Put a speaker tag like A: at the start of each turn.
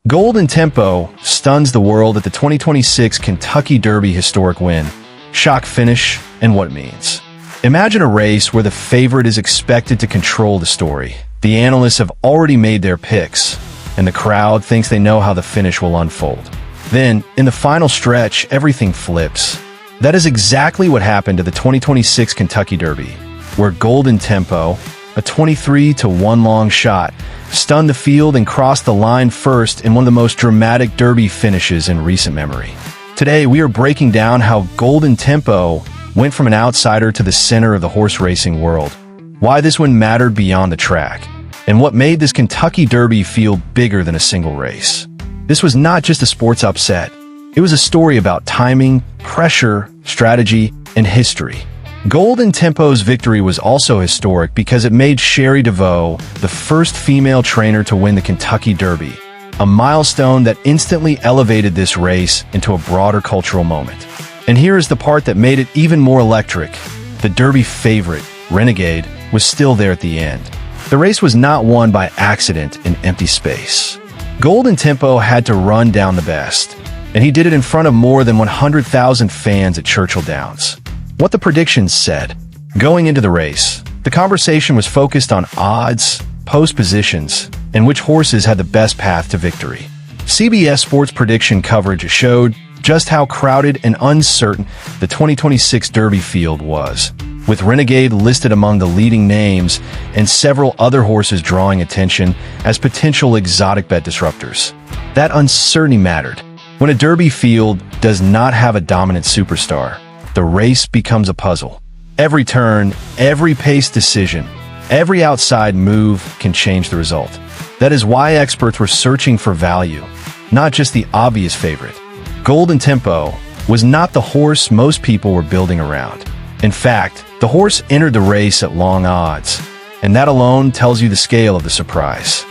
A: Golden Tempo stuns the world at the 2026 Kentucky Derby historic win, shock finish, and what it means. Imagine a race where the favorite is expected to control the story. The analysts have already made their picks, and the crowd thinks they know how the finish will unfold. Then, in the final stretch, everything flips. That is exactly what happened to the 2026 Kentucky Derby, where Golden Tempo, a 23-1 long shot, stunned the field and crossed the line first in one of the most dramatic Derby finishes in recent memory. Today, we are breaking down how Golden Tempo went from an outsider to the center of the horse racing world, why this one mattered beyond the track, and what made this Kentucky Derby feel bigger than a single race. This was not just a sports upset. It was a story about timing, pressure, strategy, and history. Golden Tempo's victory was also historic because it made Sherry DeVoe the first female trainer to win the Kentucky Derby, a milestone that instantly elevated this race into a broader cultural moment. And here is the part that made it even more electric. The Derby favorite, Renegade, was still there at the end. The race was not won by accident in empty space. Golden Tempo had to run down the best, and he did it in front of more than 100,000 fans at Churchill Downs. What the predictions said. Going into the race, the conversation was focused on odds, post positions, and which horses had the best path to victory. CBS Sports prediction coverage showed just how crowded and uncertain the 2026 Derby field was, with Renegade listed among the leading names and several other horses drawing attention as potential exotic bet disruptors. That uncertainty mattered. When a Derby field does not have a dominant superstar, the race becomes a puzzle. Every turn, every pace decision, every outside move can change the result. That is why experts were searching for value, not just the obvious favorite. Golden Tempo was not the horse most people were building around. In fact, the horse entered the race at long odds, and that alone tells you the scale of the surprise.